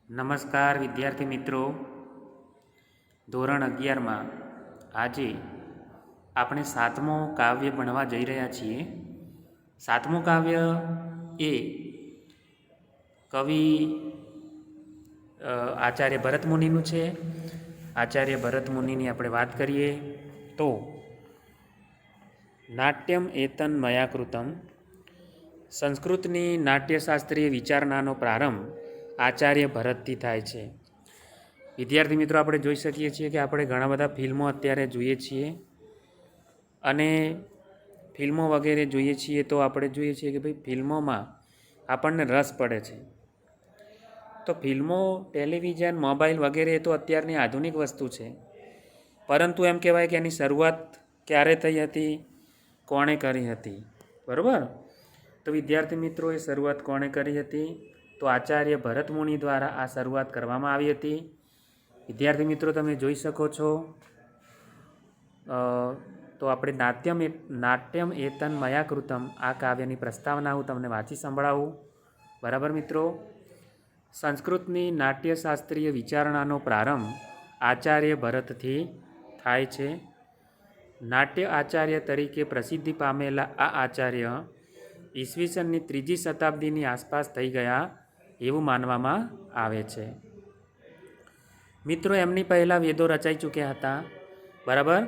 નમસ્કાર વિદ્યાર્થી મિત્રો. ધોરણ 11માં આજે આપણે 7મો કાવ્ય ભણવા જઈ રહ્યા છીએ. 7મું કાવ્ય એ કવિ આચાર્ય ભરત મુનિનું છે. આચાર્ય ભરત મુનિની આપણે વાત કરીએ તો નાટ્યમ એતન મયા કૃતમ, સંસ્કૃતની નાટ્યશાસ્ત્રીય વિચારણાનો પ્રારંભ આચાર્ય ભરતથી થાય છે. વિદ્યાર્થી મિત્રો, આપણે જોઈ શકીએ છીએ કે આપણે ઘણા બધા ફિલ્મો અત્યારે જોઈએ છીએ અને ફિલ્મો વગેરે જોઈએ છીએ તો આપણે જોઈએ છીએ કે ભાઈ ફિલ્મોમાં આપણને રસ પડે છે. તો ફિલ્મો, ટેલિવિઝન, મોબાઈલ વગેરે તો અત્યારની આધુનિક વસ્તુ છે, પરંતુ એમ કહેવાય કે એની શરૂઆત ક્યારે થઈ હતી, કોણે કરી હતી? બરાબર. તો વિદ્યાર્થી મિત્રો, એ શરૂઆત કોણે કરી હતી? તો આચાર્ય ભરત મુનિ દ્વારા આ શરૂઆત કરવામાં આવી હતી. વિદ્યાર્થી મિત્રો, તમે જોઈ શકો છો. તો આપણે નાટ્યમ એતન મયા કૃતમ આ કાવ્યની પ્રસ્તાવના હું તમને વાંચી સંભળાવું. બરાબર મિત્રો. સંસ્કૃતની નાટ્યશાસ્ત્રીય વિચારણાનો પ્રારંભ આચાર્ય ભરતથી થાય છે. નાટ્ય આચાર્ય તરીકે પ્રસિદ્ધિ પામેલા આ આચાર્ય ઈસવીસનની 3જી શતાબ્દીની આસપાસ થઈ ગયા એવું માનવામાં આવે છે. મિત્રો, એમની પહેલાં વેદો રચાઈ ચૂક્યા હતા. બરાબર.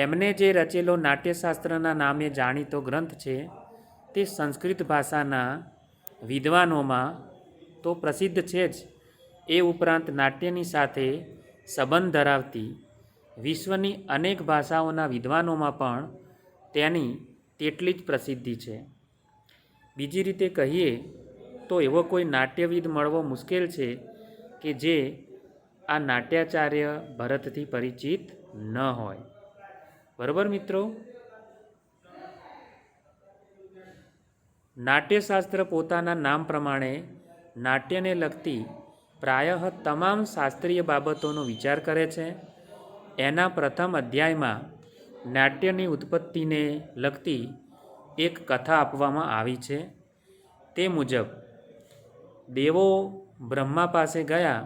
એમને જે રચેલો નાટ્યશાસ્ત્રના નામે જાણીતો ગ્રંથ છે તે સંસ્કૃત ભાષાના વિદ્વાનોમાં તો પ્રસિદ્ધ છે જ, એ ઉપરાંત નાટ્યની સાથે સંબંધ ધરાવતી વિશ્વની અનેક ભાષાઓના વિદ્વાનોમાં પણ તેની તેટલી જ પ્રસિદ્ધિ છે. બીજી રીતે કહીએ તો એવો કોઈ નાટ્યવિદ મળવો મુશ્કેલ છે કે જે આ નાટ્યાચાર્ય ભરતથી પરિચિત ન હોય. બરાબર મિત્રો. નાટ્યશાસ્ત્ર પોતાના નામ પ્રમાણે નાટ્યને લગતી પ્રાયઃ તમામ શાસ્ત્રીય બાબતોનો વિચાર કરે છે. એના પ્રથમ અધ્યાયમાં નાટ્યની ઉત્પત્તિને લગતી એક કથા આપવામાં આવી છે. તે મુજબ દેવો બ્રહ્મા પાસે ગયા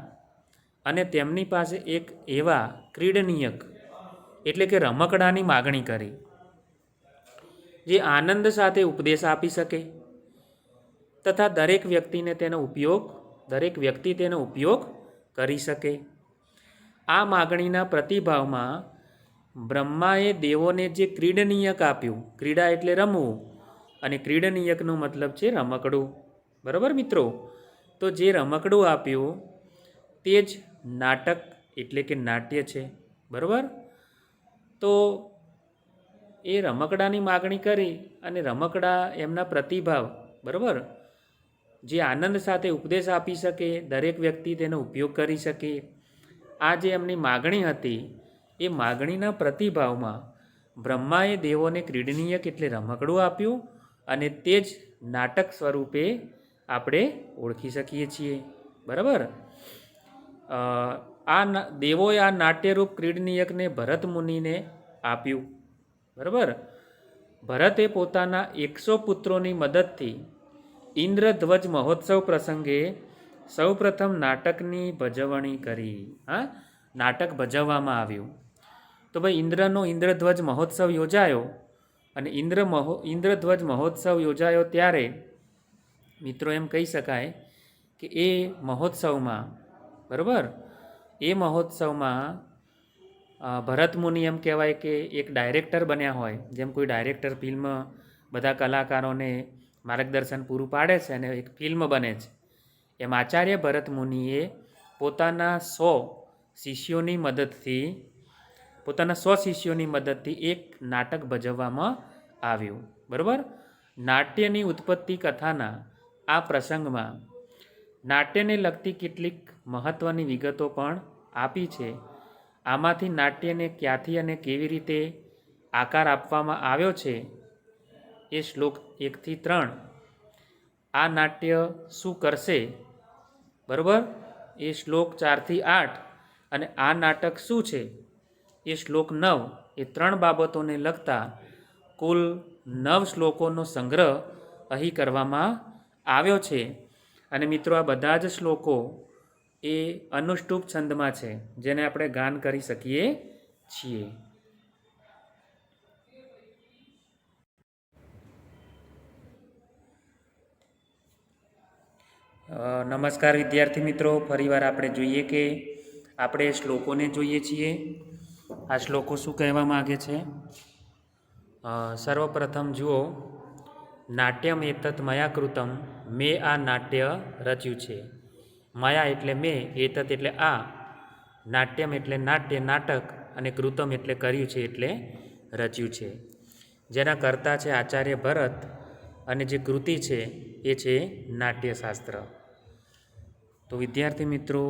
અને તેમની પાસે એક એવા ક્રીડનીયક એટલે કે રમકડાની માગણી કરી જે આનંદ સાથે ઉપદેશ આપી શકે તથા દરેક વ્યક્તિ તેનો ઉપયોગ કરી શકે. આ માગણીના પ્રતિભાવમાં બ્રહ્માએ દેવોને જે ક્રીડનીયક આપ્યું, ક્રીડા એટલે રમવું અને ક્રીડનીયકનો મતલબ છે રમકડું. બરાબર મિત્રો. તો જે રમકડું આપ્યું તે જ નાટક એટલે કે નાટ્ય છે. બરાબર. તો એ રમકડાની માગણી કરી અને રમકડા એમના પ્રતિભાવ, બરાબર, જે આનંદ સાથે ઉપદેશ આપી શકે, દરેક વ્યક્તિ તેનો ઉપયોગ કરી શકે, આ જે એમની માગણી હતી એ માગણીના પ્રતિભાવમાં બ્રહ્માએ દેવોને ક્રીડનીયક એટલે રમકડું આપ્યું અને તે જ નાટક સ્વરૂપે આપણે ઓળખી શકીએ છીએ. બરાબર. દેવોએ આ નાટ્યરૂપ ક્રીડનીયકને ભરત મુનિને આપ્યું. બરાબર. ભરતે પોતાના 100 પુત્રોની મદદથી ઇન્દ્રધ્વજ મહોત્સવ પ્રસંગે સૌપ્રથમ નાટકની ભજવણી કરી. નાટક ભજવવામાં આવ્યું. તો ભાઈ ઇન્દ્રધ્વજ મહોત્સવ યોજાયો અને ઇન્દ્રધ્વજ મહોત્સવ યોજાયો ત્યારે મિત્રો એમ કહી શકાય કે એ મહોત્સવમાં, બરાબર, એ મહોત્સવમાં ભરત મુનિ એમ કહેવાય કે એક ડાયરેક્ટર બન્યા હોય. જેમ કોઈ ડાયરેક્ટર ફિલ્મ બધા કલાકારોને માર્ગદર્શન પૂરું પાડે છે અને એક ફિલ્મ બને છે, એમ આચાર્ય ભરત મુનિએ પોતાના 100 શિષ્યોની મદદથી એક નાટક ભજવવામાં આવ્યું. બરાબર. નાટ્યની ઉત્પત્તિ કથાના આ પ્રસંગમાં નાટ્યને લગતી કેટલીક મહત્ત્વની વિગતો પણ આપી છે. આમાંથી નાટ્યને ક્યાંથી અને કેવી રીતે આકાર આપવામાં આવ્યો છે એ શ્લોક 1 થી 3, આ નાટ્ય શું કરશે, બરાબર, એ શ્લોક 4 થી 8 અને આ નાટક શું છે એ શ્લોક 9, એ 3 બાબતોને લગતા કુલ 9 શ્લોકોનો સંગ્રહ અહીં કરવામાં આવ્યો છે. અને મિત્રો આ બધા જ શ્લોકો એ અનુષ્ટુપ છંદમાં છે, જેને આપણે ગાન કરી શકીએ છીએ. નમસ્કાર વિદ્યાર્થી મિત્રો, ફરીવાર આપણે જોઈએ કે આપણે શ્લોકોને જોઈએ છીએ. આ શ્લોકો શું કહેવા માગે છે? સર્વપ્રથમ જુઓ, નાટ્યમ એતત મયા કૃતમ, મેં આ નાટ્ય રચ્યું છે. મયા એટલે મેં, એતત એટલે આ, નાટ્યમ એટલે નાટ્ય નાટક, અને કૃતમ એટલે કર્યું છે એટલે રચ્યું છે. જેના કર્તા છે આચાર્ય ભરત, અને જે કૃતિ છે એ છે નાટ્યશાસ્ત્ર. તો વિદ્યાર્થી મિત્રો,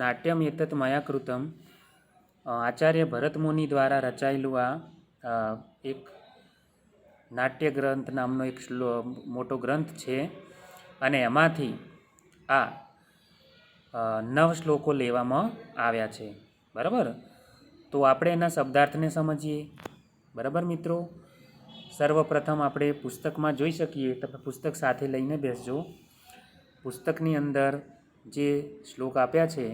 નાટ્યમ એતત મયા કૃતમ આચાર્ય ભરત મુનિ દ્વારા રચાયેલું આ એક નાટ્ય ગ્રંથ નામનો એક મોટો ગ્રંથ છે. અને એમાંથી આ 9 શ્લોકો લેવામાં આવ્યા છે. બરાબર? તો આપણે એના શબ્દાર્થને સમજીએ. બરાબર મિત્રો? સર્વપ્રથમ આપણે પુસ્તકમાં જોઈ શકીએ, તમે પુસ્તક સાથે લઈને બેસજો. પુસ્તકની અંદર જે શ્લોક આપ્યા છે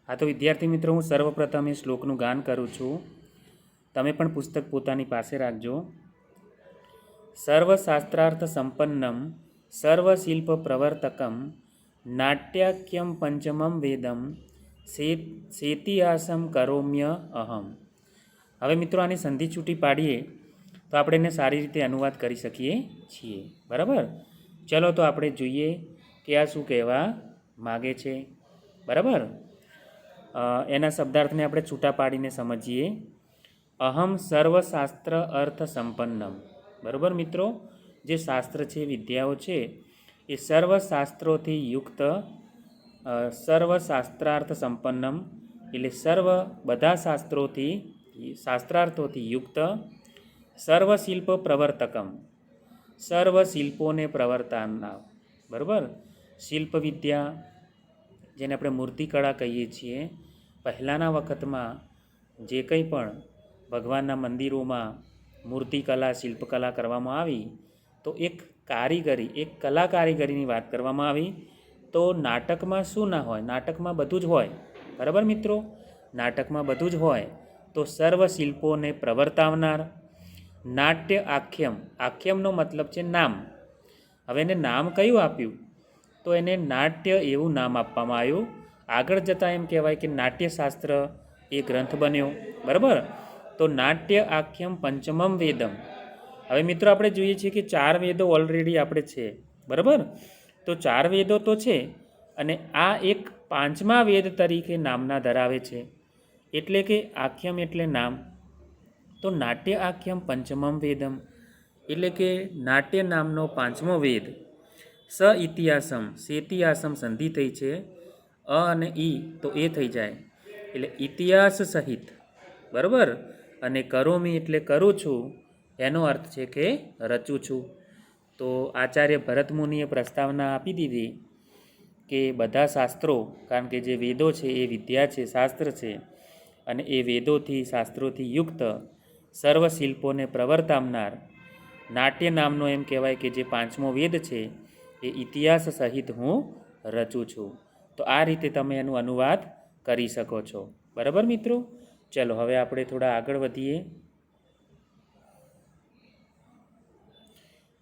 તો વિદ્યાર્થી મિત્રો, હું સર્વપ્રથમ એ શ્લોકનું ગાન કરું છું. તમે પણ પુસ્તક પોતાની પાસે રાખજો. સર્વશાસ્ત્રાર્થ સંપન્નમ સર્વશિલ્પ પ્રવર્તકમ નાટ્યાખ્યમ પંચમમ વેદમ સેતિહાસમ કરોમ્ય અહમ. હવે મિત્રો, આની સંધિ છૂટી પાડીએ તો આપણે એને સારી રીતે અનુવાદ કરી શકીએ છીએ. બરાબર? ચલો તો આપણે જોઈએ કે આ શું કહેવા માગે છે. બરાબર? એના શબ્દાર્થને આપણે છૂટા પાડીને સમજીએ. અહમ સર્વશાસ્ત્ર અર્થ સંપન્નમ. બરાબર મિત્રો? જે શાસ્ત્ર છે, વિદ્યાઓ છે, એ સર્વશાસ્ત્રોથી યુક્ત, સર્વશાસ્ત્રાર્થ સંપન્નમ એટલે બધા શાસ્ત્રાર્થોથી યુક્ત, સર્વશિલ્પ પ્રવર્તકમ સર્વ શિલ્પોને પ્રવર્તાવનાર. બરાબર? શિલ્પ વિદ્યા, જેને આપણે મૂર્તિકળા કહીએ છીએ. પહેલાંના વખતમાં જે કંઈ પણ ભગવાનના મંદિરોમાં મૂર્તિકલા, શિલ્પકલા કરવામાં આવી તો એક કલા કારીગરીની વાત કરવામાં આવી. તો નાટકમાં શું ના હોય? નાટકમાં બધું જ હોય. બરાબર મિત્રો? નાટકમાં બધું જ હોય. તો સર્વ શિલ્પોને પ્રવર્તાવનાર. નાટ્ય આખ્યમનો મતલબ છે નામ. હવે એને નામ કયું આપ્યું? તો એને નાટ્ય એવું નામ આપવામાં આવ્યું. આગળ જતાં એમ કહેવાય કે નાટ્યશાસ્ત્ર એ ગ્રંથ બન્યો. બરાબર? તો નાટ્ય આખ્યમ પંચમમ વેદમ. હવે મિત્રો, આપણે જોઈએ છીએ કે 4 વેદો ઓલરેડી આપણે છે. બરાબર? તો 4 વેદો તો છે, અને આ એક 5મા વેદ તરીકે નામના ધરાવે છે. એટલે કે આખ્યમ એટલે નામ. તો નાટ્ય આખ્યમ પંચમમ વેદમ એટલે કે નાટ્ય નામનો 5મો વેદ. સેતિહાસમ સંધિ થઈ છે. અ અને ઈ તો એ થઈ જાય એટલે ઇતિહાસ સહિત. બરાબર? અને કરોમી એટલે કરું છું, એનો અર્થ છે કે રચું છું. તો આચાર્ય ભરત મુનિએ પ્રસ્તાવના આપી દીધી કે બધા શાસ્ત્રો, કારણ કે જે વેદો છે એ વિદ્યા છે, શાસ્ત્ર છે, અને એ વેદોથી, શાસ્ત્રોથી યુક્ત, સર્વ શિલ્પોને પ્રવર્તાવનાર નાટ્ય નામનો એમ કહેવાય કે જે 5મો વેદ છે એ ઇતિહાસ સહિત હું રચું છું. તો આ રીતે તમે એનું અનુવાદ કરી શકો છો. બરાબર મિત્રો? ચલો હવે આપણે થોડા આગળ વધીએ.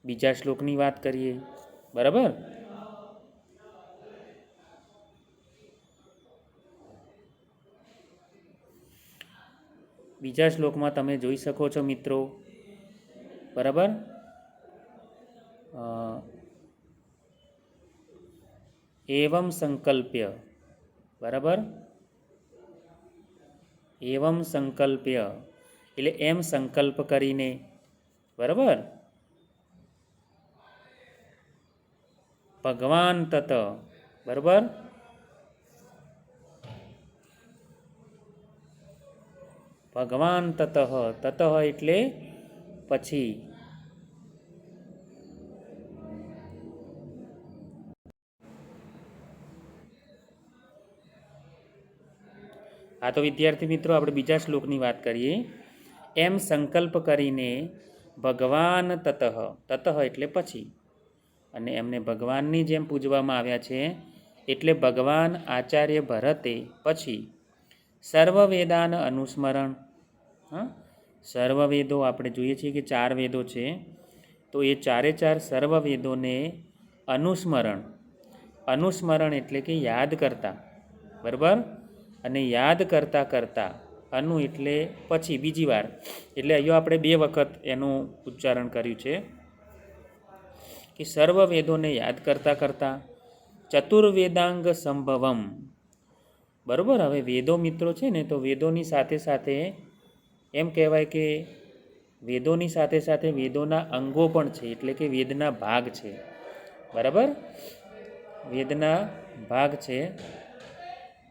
બીજા શ્લોકની વાત કરીએ. બરાબર? બીજા શ્લોકમાં તમે જોઈ શકો છો મિત્રો. બરાબર? એવમ સંકલ્પ્ય. બરાબર? એવમ સંકલ્પ્ય એટલે એમ સંકલ્પ કરીને. બરાબર? ભગવાન તત. બરાબર? ભગવાન તતઃ, તતઃ એટલે પછી. આ તો વિદ્યાર્થી મિત્રો આપણે બીજા શ્લોકની વાત કરીએ. એમ સંકલ્પ કરીને ભગવાન તતઃ, તતઃ એટલે પછી, અને એમને ભગવાનની જેમ પૂજવામાં આવ્યા છે એટલે ભગવાન આચાર્ય ભરતે પછી સર્વ વેદાન અનુસ્મરણ. હા, સર્વ વેદો આપણે જોઈએ છીએ કે 4 વેદો છે, તો એ 4 સર્વ વેદોને અનુસ્મરણ, અનુસ્મરણ એટલે કે યાદ કરતા, બરાબર. અને યાદ કરતાં કરતાં, અનુ એટલે પછી, બીજી વાર, એટલે અહીંયા આપણે 2 વખત એનું ઉચ્ચારણ કર્યું છે કે સર્વ વેદોને યાદ કરતાં કરતાં ચતુર્વેદાંગ સંભવમ. બરાબર. હવે વેદો મિત્રો છે ને, તો વેદોની સાથે સાથે એમ કહેવાય કે વેદોની સાથે સાથે વેદોના અંગો પણ છે, એટલે કે વેદના ભાગ છે, બરાબર. વેદના ભાગ છે.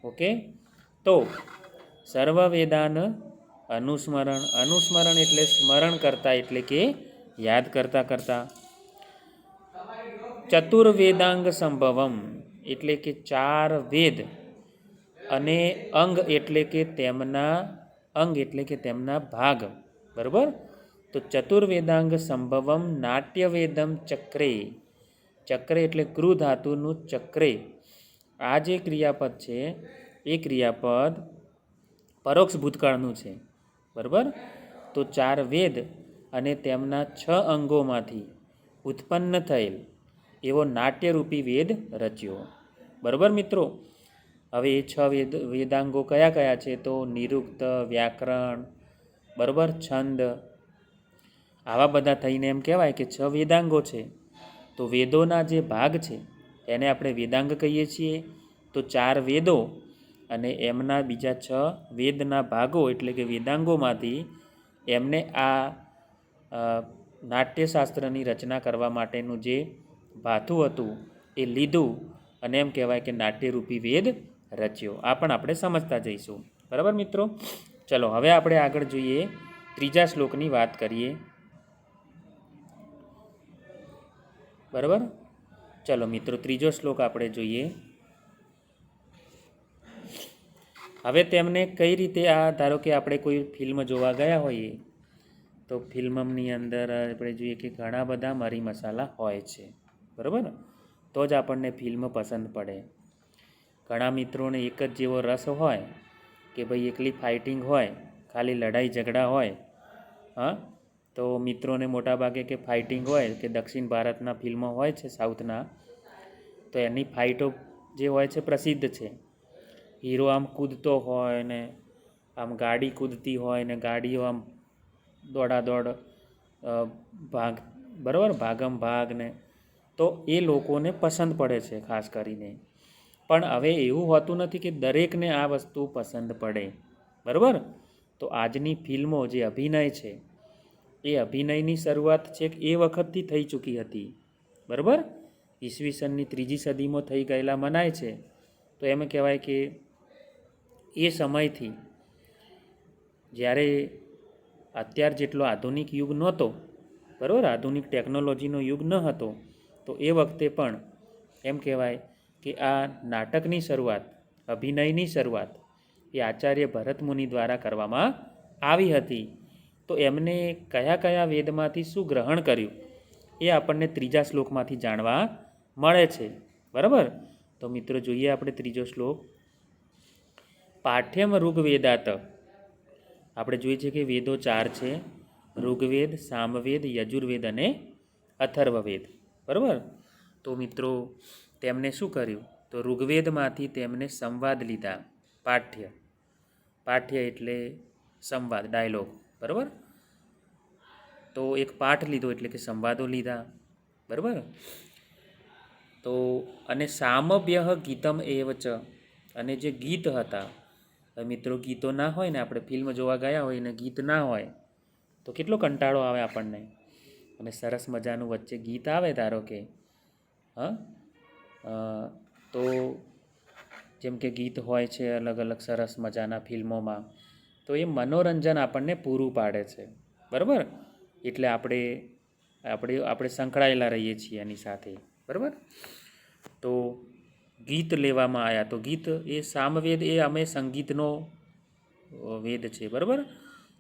ઓકે. તો સર્વ વેદાન અનુસ્મરણ, અનુસ્મરણ એટલે સ્મરણ કરતા, એટલે કે યાદ કરતાં કરતાં. ચતુર્વેદાંગ સંભવમ એટલે કે 4 વેદ, અને અંગ એટલે કે તેમના અંગ એટલે કે તેમના ભાગ, બરાબર. તો ચતુર્વેદાંગ સંભવમ નાટ્યવેદમ ચક્રે, ચક્રે એટલે ક્રુ ધાતુનું ચક્રે. આ જે ક્રિયાપદ છે એ ક્રિયાપદ પરોક્ષ ભૂતકાળનું છે, બરાબર. તો 4 વેદ અને તેમના 6 અંગોમાંથી ઉત્પન્ન થયેલ એવો નાટ્યરૂપી વેદ રચ્યો, બરાબર મિત્રો. હવે એ 6 વેદાંગો કયા કયા છે? તો નિરુક્ત, વ્યાકરણ, બરાબર, છંદ, આવા બધા થઈને એમ કહેવાય કે 6 વેદાંગો છે. તો વેદોના જે ભાગ છે એને આપણે વેદાંગ કહીએ છીએ. તો 4 વેદો અને એમના બીજા 6 વેદના ભાગો એટલે કે વેદાંગોમાંથી એમને આ નાટ્યશાસ્ત્રની રચના કરવા માટેનું જે ભાથું હતું એ લીધું, અને એમ કહેવાય કે નાટ્યરૂપી વેદ રચ્યો. આ પણ આપણે સમજતા જઈશું, બરાબર મિત્રો. ચલો હવે આપણે આગળ જોઈએ, 3જા શ્લોકની વાત કરીએ, બરાબર. ચલો મિત્રો 3જો શ્લોક આપણે જોઈએ. હવે તેમને કઈ રીતે, આ ધારો કે આપણે કોઈ ફિલ્મ જોવા ગયા હોઈએ તો ફિલ્મની અંદર આપણે જોઈએ કે ઘણા બધા મરી મસાલા હોય છે, બરાબર. તો જ આપણને ફિલ્મ પસંદ પડે. ઘણા મિત્રોને એક જ જેવો રસ હોય કે ભાઈ એકલી ફાઇટિંગ હોય, ખાલી લડાઈ ઝઘડા હોય. હા, તો મિત્રોને મોટાભાગે કે ફાઇટિંગ હોય કે દક્ષિણ ભારતના ફિલ્મો હોય છે, સાઉથના, તો એની ફાઇટો જે હોય છે પ્રસિદ્ધ છે. હીરો આમ કૂદતો હોય ને, આમ ગાડી કૂદતી હોય ને, ગાડીઓ આમ દોડાદોડ ભાગ, બરાબર, ભાગમ ભાગ ને, તો એ લોકોને પસંદ પડે છે ખાસ કરીને. પણ હવે એવું હોતું નથી કે દરેકને આ વસ્તુ પસંદ પડે, બરાબર. તો આજની ફિલ્મો જે અભિનય છે એ અભિનયની શરૂઆત છે એ વખતથી થઈ ચૂકી હતી, બરાબર. ઈસવીસનની 3જી સદીમાં થઈ ગયેલા મનાય છે. તો એમ કહેવાય કે એ સમયથી, જ્યારે અત્યાર જેટલો આધુનિક યુગ નહોતો, બરાબર, આધુનિક ટેકનોલોજીનો યુગ ન હતો, તો એ વખતે પણ એમ કહેવાય કે આ નાટકની શરૂઆત, અભિનયની શરૂઆત એ આચાર્ય ભરત મુનિ દ્વારા કરવામાં આવી હતી. તો એમને કયા કયા વેદમાંથી શું ગ્રહણ કર્યું એ આપણને 3જા શ્લોકમાંથી જાણવા મળે છે, બરાબર. તો મિત્રો જોઈએ આપણે 3જો શ્લોક. પાઠ્યમ ઋગ્વેદાત, આપણે જોઈએ છીએ કે વેદો 4 છે, ઋગ્વેદ, સામવેદ, યજુર્વેદ અને અથર્વવેદ, બરાબર. તો મિત્રો તેમને શું કર્યું? તો ઋગ્વેદમાંથી તેમને સંવાદ લીધા. પાઠ્ય, પાઠ્ય એટલે સંવાદ, ડાયલોગ, બરાબર. તો એક પાઠ લીધો એટલે કે સંવાદો લીધા, બરાબર. તો અને સામભ્ય ગીતમ એવ ચ, અને જે ગીત હતા, મિત્રો ગીતો ના હોય ને, આપણે ફિલ્મ જોવા ગયા હોય ને ગીત ના હોય તો કેટલો કંટાળો આવે આપણને. અને સરસ મજાનું વચ્ચે ગીત આવે, ધારો કે તો જેમ કે ગીત હોય છે અલગ અલગ સરસ મજાના ફિલ્મોમાં, તો એ મનોરંજન આપણને પૂરું પાડે છે. બરાબર, એટલે આપણે સંકળાયેલા રહીએ છીએ એની સાથે. બરાબર, તો ગીત લેવામાં આવ્યા. તો ગીત એ સામવેદ એ અમે સંગીતનો વેદ છે. બરાબર,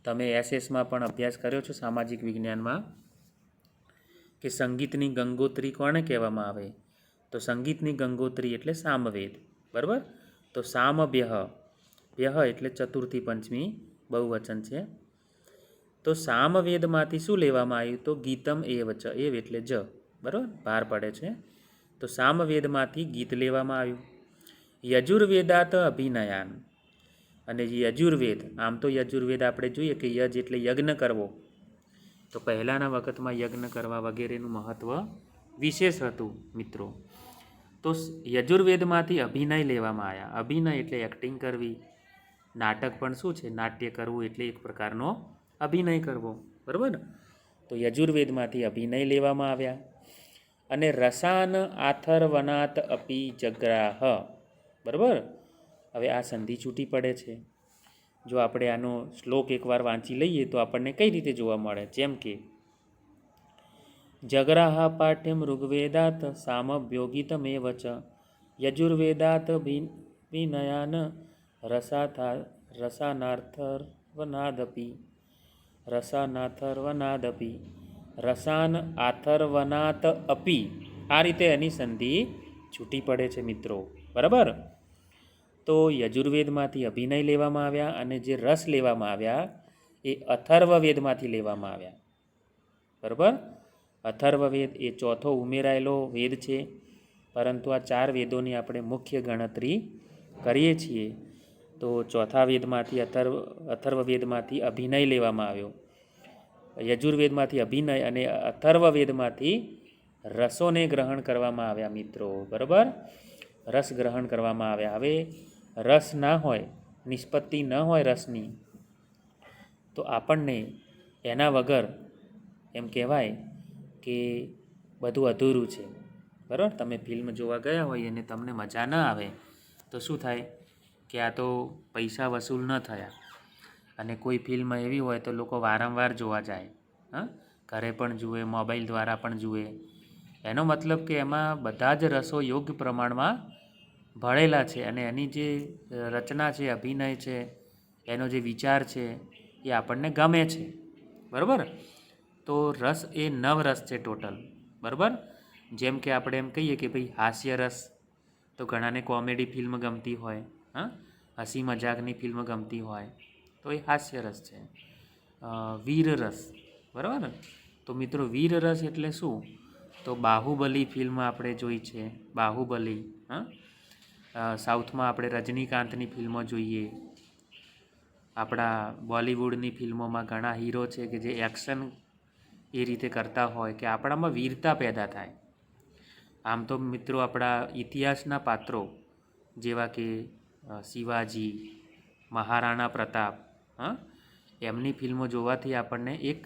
તમે એસએસમાં પણ અભ્યાસ કર્યો છો સામાજિક વિજ્ઞાનમાં કે સંગીતની ગંગોત્રી કોને કહેવામાં આવે? તો સંગીતની ગંગોત્રી એટલે સામવેદ. બરાબર, તો સામભ્યઃ, ભ્યઃ એટલે ચતુર્થી પંચમી બહુવચન છે. તો સામવેદમાંથી શું લેવામાં આવ્યું? તો ગીતમ એવ ચ, એવ એટલે જ. બરાબર, ભાર પડે છે. તો સામવેદમાંથી ગીત લેવામાં આવ્યું. યજુર્વેદાત અભિનયાન, અને જે યજુર્વેદ, આમ તો યજુર્વેદ આપણે જોઈએ કે યજ એટલે યજ્ઞ કરવો, તો પહેલાંના વખતમાં યજ્ઞ કરવા વગેરેનું મહત્ત્વ વિશેષ હતું મિત્રો. તો યજુર્વેદમાંથી અભિનય લેવામાં આવ્યા. અભિનય એટલે એક્ટિંગ કરવી. નાટક પણ શું છે? નાટ્ય કરવું એટલે એક પ્રકારનો અભિનય કરવો. બરાબર, તો યજુર્વેદમાંથી અભિનય લેવામાં આવ્યા. અને રસાન આથર્વનાત અપી જગ્રાહ. બરાબર, હવે આ સંધિ છૂટી પડે છે. જો આપણે આનો શ્લોક એકવાર વાંચી લઈએ તો આપણને કઈ રીતે જોવા મળે? જેમ કે જગ્રાહ પાઠ્યમ ઋગ્વેદાત સામભ્યોગીતમેવ ચ યજુર્વેદાત વિનયાન રસાનાથર્વનાદપી રસાન આથર્વનાત અપી. આ રીતે એની સંધિ છૂટી પડે છે મિત્રો. બરાબર, તો યજુર્વેદમાંથી અભિનય લેવામાં આવ્યા અને જે રસ લેવામાં આવ્યા એ અથર્વવેદમાંથી લેવામાં આવ્યા. બરાબર, અથર્વવેદ એ ચોથો ઉમેરાયેલો વેદ છે, પરંતુ આ 4 વેદોની આપણે મુખ્ય ગણતરી કરીએ છીએ. તો ચોથા વેદમાંથી અથર્વવેદમાંથી અભિનય લેવામાં આવ્યો, યજુર્વેદમાંથી અભિનય, અને અથર્વવેદમાંથી રસોને ગ્રહણ કરવામાં આવ્યા મિત્રો. બરાબર, રસ ગ્રહણ કરવામાં આવ્યા. હવે રસ ના હોય, નિષ્પત્તિ ન હોય રસની, તો આપણને એના વગર એમ કહેવાય કે બધું અધૂરું છે. બરાબર, તમે ફિલ્મ જોવા ગયા હોય અને તમને મજા ન આવે તો શું થાય કે આ તો પૈસા વસૂલ ન થયા. અને કોઈ ફિલ્મ એવી હોય તો લોકો વારંવાર જોવા જાય. હા, ઘરે પણ જુએ, મોબાઈલ દ્વારા પણ જુએ. એનો મતલબ કે એમાં બધા જ રસો યોગ્ય પ્રમાણમાં ભળેલા છે, અને એની જે રચના છે, અભિનય છે, એનો જે વિચાર છે એ આપણને ગમે છે. બરાબર, તો રસ એ 9 રસ છે ટોટલ. બરાબર, જેમ કે આપણે એમ કહીએ કે ભાઈ હાસ્ય રસ, તો ઘણાને કોમેડી ફિલ્મ ગમતી હોય, હા, હસી મજાકની ફિલ્મ ગમતી હોય, તો એ હાસ્ય રસ છે. વીર રસ, બરાબર, તો મિત્રો વીર રસ એટલે શું? તો બાહુબલી ફિલ્મ આપણે જોઈ છે, બાહુબલી. હા, સાઉથમાં આપણે રજનીકાંતની ફિલ્મો જોઈએ. આપણા બોલિવૂડની ફિલ્મોમાં ઘણા હીરો છે કે જે એક્શન એ રીતે કરતા હોય કે આપણામાં વીરતા પેદા થાય. આમ તો મિત્રો આપણા ઇતિહાસના પાત્રો જેવા કે શિવાજી, મહારાણા પ્રતાપ, હા, એમની ફિલ્મો જોવાથી આપણને એક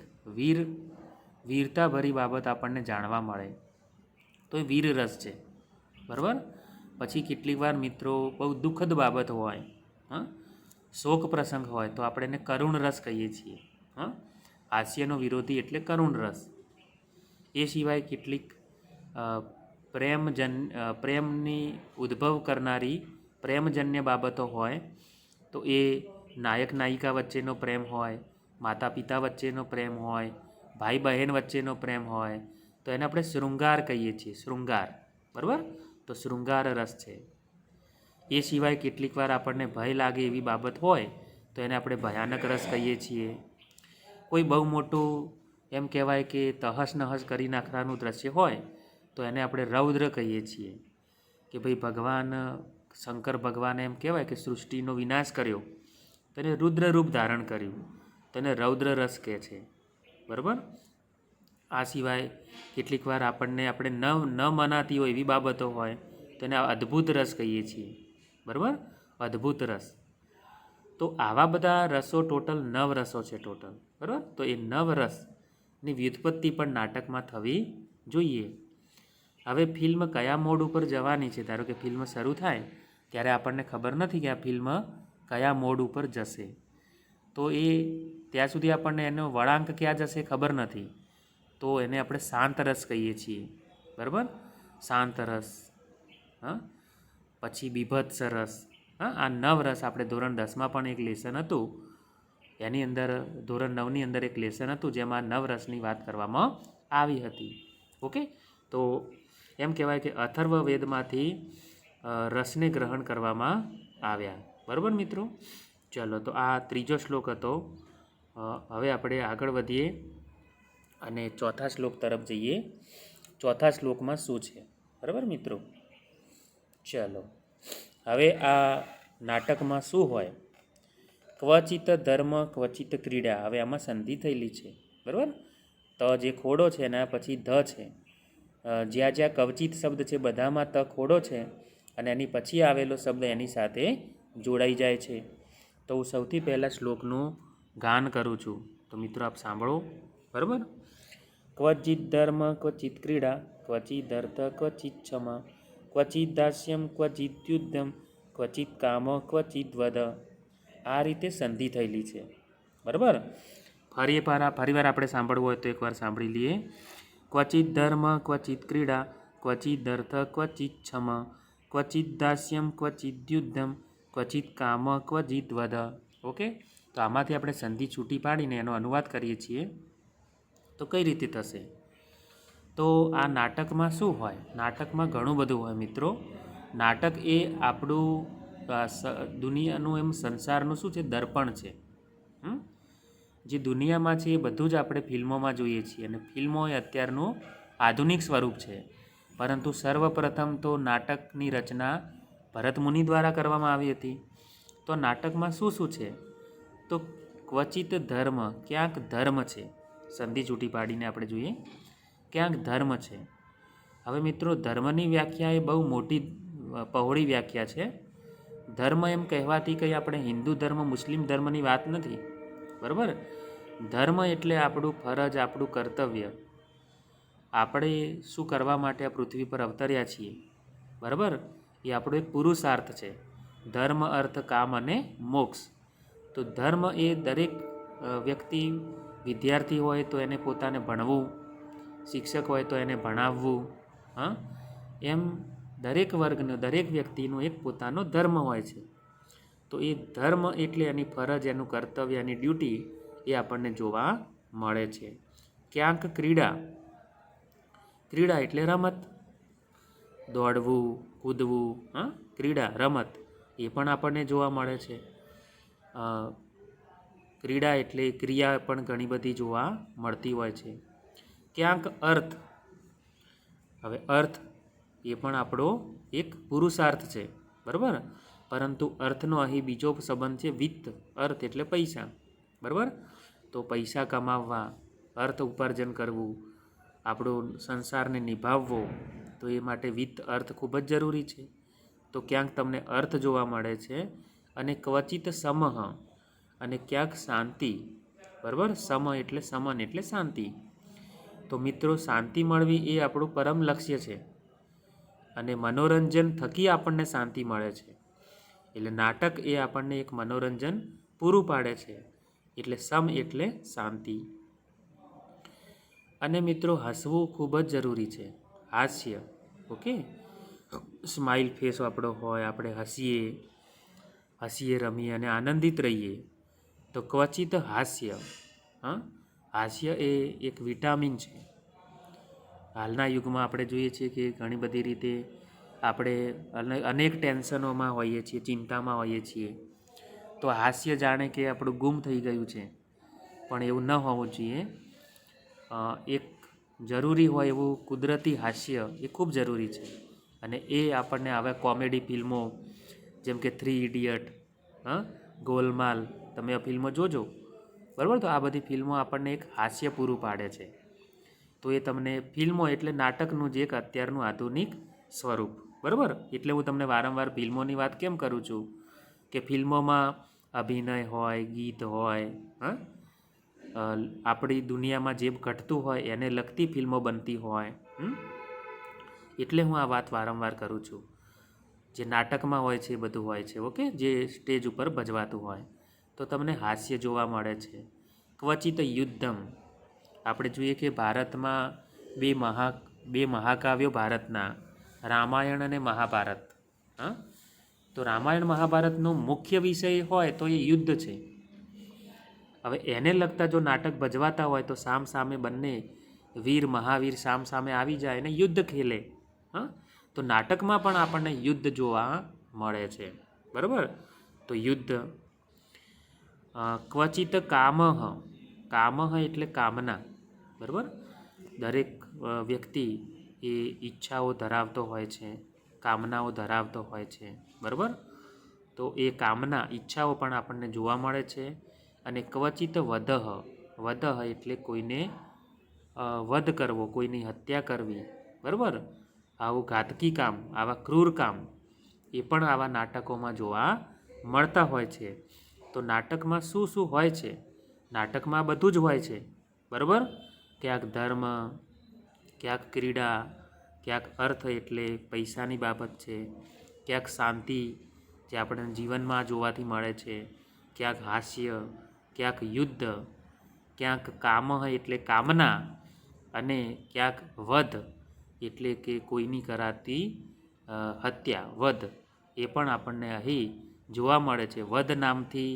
વીરતાભરી બાબત આપણને જાણવા મળે. તો એ વીર રસ છે. બરાબર, પછી કેટલીક વાર મિત્રો બહુ દુઃખદ બાબત હોય, હા, શોક પ્રસંગ હોય, તો આપણે એને કરુણ રસ કહીએ છીએ. હા, હાસ્યનો વિરોધી એટલે કરુણ રસ. એ સિવાય કેટલીક પ્રેમની ઉદ્ભવ કરનારી પ્રેમજન્ય બાબતો હોય, તો એ નાયક નાયિકા વચ્ચેનો પ્રેમ હોય, માતા પિતા વચ્ચેનો પ્રેમ હોય, ભાઈ બહેન વચ્ચેનો પ્રેમ હોય, તો એને આપણે શૃંગાર કહીએ છીએ, શૃંગાર. બરાબર, તો શૃંગાર રસ છે. એ સિવાય કેટલીક વાર આપણને ભય લાગે એવી બાબત હોય તો એને આપણે ભયાનક રસ કહીએ છીએ. કોઈ બહુ મોટું એમ કહેવાય કે તહસ નહસ કરી નાખવાનું દ્રશ્ય હોય તો એને આપણે રૌદ્ર કહીએ છીએ, કે ભાઈ ભગવાન શંકર ભગવાને એમ કહેવાય કે સૃષ્ટિનો વિનાશ કર્યો તો એને રુદ્ર રૂપ ધારણ કર્યું, તો એને રૌદ્ર રસ કહે છે. બરાબર, આ સિવાય કેટલીક વાર આપણે ન મનાતી હોય એવી બાબતો હોય તો એને અદ્ભુત રસ કહીએ છીએ. બરાબર, અદ્ભુત રસ. તો આવા બધા રસો ટોટલ 9 રસો છે ટોટલ. બરાબર, તો એ 9 રસની વ્યુત્પત્તિ પણ નાટકમાં થવી જોઈએ. હવે ફિલ્મ કયા મોડ ઉપર જવાની છે, ધારો કે ફિલ્મ શરૂ થાય ત્યારે આપણને ખબર નથી કે આ ફિલ્મ કયા મોડ ઉપર જશે, તો તો એ ત્યાં સુધી આપણને એનો વળાંક ક્યાં જશે ખબર નથી, તો એને આપણે શાંત રસ કહીએ છીએ, બરાબર. શાંત રસ, હા. પછી બીભત્સ રસ, હા. આ 9 રસ આપણે ધોરણ 10માં પણ એક લેસન હતું, એની અંદર ધોરણ 9ની અંદર એક લેસન હતું જેમાં 9 રસની વાત કરવામાં આવી હતી. ઓકે, તો એમ કહેવાય કે અથર્વવેદમાંથી રસને ગ્રહણ કરવામાં આવ્યા, બરાબર મિત્રો. ચાલો, તો આ ત્રીજો શ્લોક હતો. હવે આપણે આગળ વધીએ અને ચોથા શ્લોક તરફ જઈએ. ચોથા શ્લોકમાં શું છે, બરાબર મિત્રો. ચાલો, હવે આ નાટકમાં શું હોય? ક્વચિત ધર્મ ક્વચિત ક્રીડા. હવે આમાં સંધિ થયેલી છે, બરાબર. ત જે ખોડો છે એના પછી ધ છે. જ્યાં જ્યાં કવચિત શબ્દ છે બધામાં ત ખોડો છે અને એની પછી આવેલો શબ્દ એની સાથે જોડાઈ જાય છે. તો હું સૌથી પહેલાં શ્લોકનું ગાન કરું છું, તો મિત્રો આપ સાંભળો, બરાબર. ક્વચિત ધર્મ ક્વચિત ક્રીડા ક્વચિત અર્થ ક્વચિત ક્ષમા ક્વચિત દાસ્યમ ક્વચિત યુદ્ધમ ક્વચિત કામ ક્વચિત વદ. આ રીતે સંધિ થયેલી છે, બરાબર. ફરીવાર આપણે સાંભળવું હોય તો એકવાર સાંભળી લઈએ. ક્વચિત ધર્મ ક્વચિત ક્રીડા ક્વચિત અર્થ ક્વચિત ક્ષમા ક્વચિત દાસ્યમ ક્વચિત યુદ્ધમ ક્વચિત કામ ક્વચિત વદ. ઓકે, તો આમાંથી આપણે સંધિ છૂટી પાડીને એનો અનુવાદ કરીએ છીએ, તો કઈ રીતે થશે? તો આ નાટકમાં શું હોય? નાટકમાં ઘણું બધું હોય મિત્રો. નાટક એ આપણું દુનિયાનું, એમ સંસારનું શું છે, દર્પણ છે. જે દુનિયામાં છે એ બધું જ આપણે ફિલ્મોમાં જોઈએ છીએ, અને ફિલ્મો એ અત્યારનું આધુનિક સ્વરૂપ છે. પરંતુ સર્વપ્રથમ તો નાટકની રચના ભરતમુનિ દ્વારા કરવામાં આવી હતી. તો નાટકમાં શું શું છે? તો ક્વચિત ધર્મ, ક્યાંક ધર્મ છે. સંધિ છૂટી પાડીને આપણે જોઈએ, ક્યાંક ધર્મ છે. હવે મિત્રો, ધર્મની વ્યાખ્યા એ બહુ મોટી પહોળી વ્યાખ્યા છે. ધર્મ એમ કહેવાથી કંઈ આપણે હિન્દુ ધર્મ મુસ્લિમ ધર્મની વાત નથી, બરાબર. ધર્મ એટલે આપણું ફરજ, આપણું કર્તવ્ય. આપણે શું કરવા માટે આ પૃથ્વી પર અવતર્યા છીએ, બરાબર, એ આપણો એક પુરુષાર્થ છે. ધર્મ, અર્થ, કામ અને મોક્ષ. તો ધર્મ એ દરેક વ્યક્તિ, વિદ્યાર્થી હોય તો એને પોતાને ભણવું, શિક્ષક હોય તો એને ભણાવવું, હા. એમ દરેક વર્ગનો, દરેક વ્યક્તિનો એક પોતાનો ધર્મ હોય છે. તો એ ધર્મ એટલે એની ફરજ, એનું કર્તવ્ય, એની ડ્યુટી એ આપણને જોવા મળે છે. ક્યાંક ક્રીડા, ક્રીડા એટલે રમત, દોડવું, કૂદવું, હા. ક્રીડા, રમત, એ પણ આપણને જોવા મળે છે. ક્રીડા એટલે ક્રિયા પણ ઘણી બધી જોવા મળતી હોય છે. ક્યાંક અર્થ, હવે અર્થ એ પણ આપણો એક પુરુષાર્થ છે, બરાબર. પરંતુ અર્થનો અહીં બીજો સંબંધ છે વિત્ત. અર્થ એટલે પૈસા, બરાબર. તો પૈસા કમાવવા, અર્થ ઉપાર્જન કરવું, આપણો સંસારને નિભાવવો, તો એ માટે વિત્ત, અર્થ ખૂબ જ જરૂરી છે. તો ક્યાંક તમને અર્થ જોવા મળે છે. અને ક્વચિત સમહ, અને ક્યાંક શાંતિ, બરાબર. સમ એટલે સમન એટલે શાંતિ. તો મિત્રો, શાંતિ મળવી એ આપણું પરમ લક્ષ્ય છે, અને મનોરંજન થકી આપણને શાંતિ મળે છે. એટલે નાટક એ આપણને એક મનોરંજન પૂરું પાડે છે. એટલે સમ એટલે શાંતિ. અને મિત્રો, હસવું ખૂબ જ જરૂરી છે. હાસ્ય, ઓકે. સ્માઇલ ફેસ આપણો હોય, આપણે હસીએ રમીએ અને આનંદિત રહીએ. તો ક્વચિત હાસ્ય, હા. હાસ્ય એ એક વિટામિન છે. હાલના યુગમાં આપણે જોઈએ છીએ કે ઘણી બધી રીતે આપણે અનેક ટેન્શનોમાં હોઈએ છીએ, ચિંતામાં હોઈએ છીએ. તો હાસ્ય જાણે કે આપણું ગુમ થઈ ગયું છે, પણ એવું ન હોવું જોઈએ. એક જરૂરી હોય એવું કુદરતી હાસ્ય એ ખૂબ જરૂરી છે. અને એ આપણને હવે કોમેડી ફિલ્મો જેમ કે 3 ઇડિયટ, હા, ગોલમાલ, તમે આ ફિલ્મો જોજો, બરાબર. તો આ બધી ફિલ્મો આપણને એક હાસ્ય પૂરું પાડે છે. તો એ તમને ફિલ્મો એટલે નાટકનું જે એક અત્યારનું આધુનિક સ્વરૂપ, બરાબર. એટલે હું તમને વારંવાર ફિલ્મોની વાત કેમ કરું છું કે ફિલ્મોમાં અભિનય હોય, ગીત હોય, હા. આપણી દુનિયામાં જે ઘટતું હોય એને લગતી ફિલ્મો બનતી હોય. એટલે હું આ વાત વારંવાર કરું છું. જે નાટકમાં હોય છે એ બધું હોય છે, ઓકે, જે સ્ટેજ ઉપર ભજવાતું હોય. તો તમને હાસ્ય જોવા મળે છે. ક્વચિત યુદ્ધમ, આપણે જોઈએ કે ભારતમાં બે મહાકાવ્યો ભારતના, રામાયણ અને મહાભારત. હા, તો રામાયણ મહાભારતનો મુખ્ય વિષય હોય તો એ યુદ્ધ છે. હવે એને લગતા જો નાટક ભજવાતા હોય તો સામ સામે બંને વીર મહાવીર સામ સામે આવી જાય અને યુદ્ધ ખેલે. હા, તો નાટકમાં પણ આપણને યુદ્ધ જોવા મળે છે. બરાબર, તો યુદ્ધ. ક્વચિત કામહ, કામહ એટલે કામના. બરાબર, દરેક વ્યક્તિ એ ઈચ્છાઓ ધરાવતો હોય છે, કામનાઓ ધરાવતો હોય છે. બરાબર, તો એ કામના ઈચ્છાઓ પણ આપણને જોવા મળે છે. અને ક્વચિત વધહ, વધહ એટલે કોઈને વધ કરવો, કોઈની હત્યા કરવી. બરાબર, આવું ઘાતકી કામ, આવા ક્રૂર કામ એ પણ આવા નાટકોમાં જોવા મળતા હોય છે. તો નાટકમાં શું શું હોય છે? નાટકમાં બધું જ હોય છે. બરાબર, ક્યાંક ધર્મ, ક્યાંક ક્રીડા, ક્યાંક અર્થ એટલે પૈસાની બાબત છે, ક્યાંક શાંતિ જે આપણને જીવનમાં જોવાથી મળે છે, ક્યાંક હાસ્ય, ક્યાંક યુદ્ધ, ક્યાંક કામહ એટલે કામના, અને ક્યાંક વધ એટલે કે કોઈની કરાતી હત્યા, વધ એ પણ આપણને અહીં જોવા મળે છે. વધ નામથી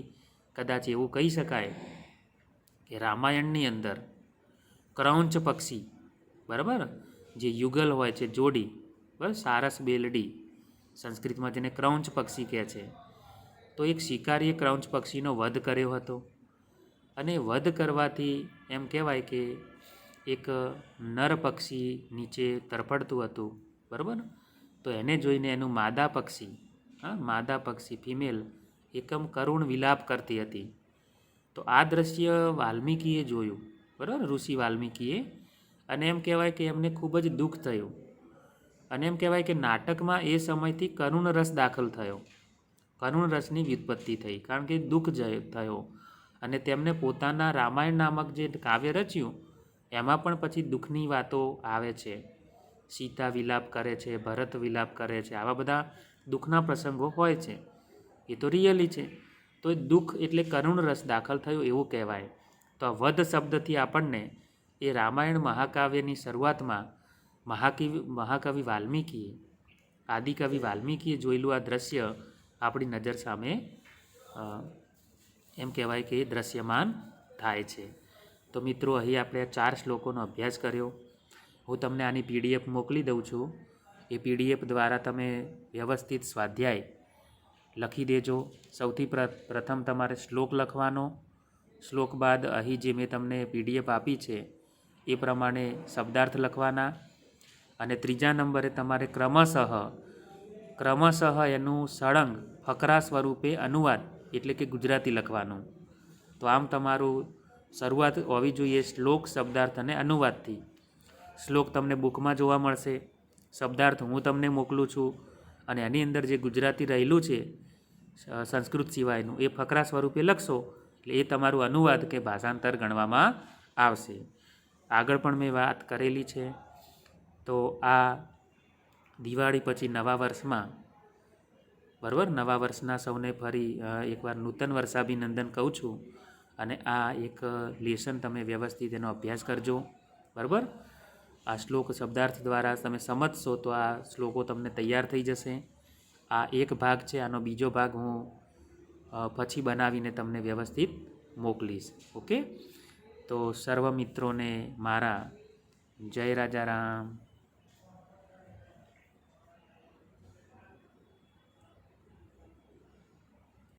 કદાચ એવું કહી શકાય કે રામાયણની અંદર ક્રૌંચ પક્ષી, બરાબર, જે યુગલ હોય છે, જોડી, બરાબર, સારસ બેલડી, સંસ્કૃતમાં જેને ક્રૌંચ પક્ષી કહે છે. તો એક શિકારીએ ક્રૌંચ પક્ષીનો વધ કર્યો હતો. અને વધ કરવાથી એમ કહેવાય કે એક નર પક્ષી નીચે તરફડતું હતું. બરાબર, તો એને જોઈને એનું માદા પક્ષી, હા, માદા પક્ષી ફિમેલ એકમ કરુણ વિલાપ કરતી હતી. તો આ દ્રશ્ય વાલ્મીકીએ જોયું. બરાબર, ઋષિ વાલ્મીકીએ. અને એમ કહેવાય કે એમને ખૂબ જ દુઃખ થયું. અને એમ કહેવાય કે નાટકમાં એ સમયથી કરુણ રસ દાખલ થયો, કરુણ રસની વ્યુત્પત્તિ થઈ, કારણ કે દુઃખ થયો. અને તેમને પોતાના રામાયણ નામક જે કાવ્ય રચ્યું એમાં પણ પછી દુઃખની વાતો આવે છે. સીતા વિલાપ કરે છે, ભરત વિલાપ કરે છે, આવા બધા દુઃખના પ્રસંગો હોય છે. એ તો રિયલી છે. તો એ દુઃખ એટલે કરુણ રસ દાખલ થયો એવું કહેવાય. તો આ વધ શબ્દથી આપણને એ રામાયણ મહાકાવ્યની શરૂઆતમાં મહાકવિ વાલ્મીકીએ, આદિકવિ વાલ્મીકીએ જોયેલું આ દ્રશ્ય આપણી નજર સામે એમ કહેવાય કે દ્રશ્યમાન થાય છે. તો મિત્રો, અહીં આપણે 4 શ્લોકોનો અભ્યાસ કર્યો. હું તમને આની PDF મોકલી દઉં છું. એ PDF દ્વારા તમે વ્યવસ્થિત સ્વાધ્યાય લખી દેજો. સૌથી પ્રથમ તમારે શ્લોક લખવાનો. શ્લોક બાદ અહીં જે મેં તમને PDF આપી છે એ પ્રમાણે શબ્દાર્થ લખવાના. અને ત્રીજા નંબરે તમારે ક્રમશઃ એનું સળંગ ફકરા સ્વરૂપે અનુવાદ એટલે કે ગુજરાતી લખવાનું. તો આમ તમારું શરૂઆત હોવી જોઈએ શ્લોક, શબ્દાર્થ અને અનુવાદથી. શ્લોક તમને બુકમાં જોવા મળશે, શબ્દાર્થ હું તમને મોકલું છું, અને એની અંદર જે ગુજરાતી રહેલું છે સંસ્કૃત સિવાયનું એ ફકરા સ્વરૂપે લખશો એટલે એ તમારું અનુવાદ કે ભાષાંતર ગણવામાં આવશે. આગળ પણ મેં વાત કરેલી છે. તો આ દિવાળી પછી નવા વર્ષમાં, બરાબર, નવા વર્ષના સૌને ફરી એકવાર નૂતન વર્ષાભિનંદન કહું છું. અને આ એક લેસન તમે વ્યવસ્થિત એનો અભ્યાસ કરજો. બરાબર, આ શ્લોક શબ્દાર્થ દ્વારા તમે સમજશો તો આ શ્લોકો તમને તૈયાર થઈ જશે. આ એક ભાગ છે, આનો બીજો ભાગ હું પછી બનાવીને તમને વ્યવસ્થિત મોકલીશ. ઓકે, તો સર્વ મિત્રોને મારા જય રાજા રામ.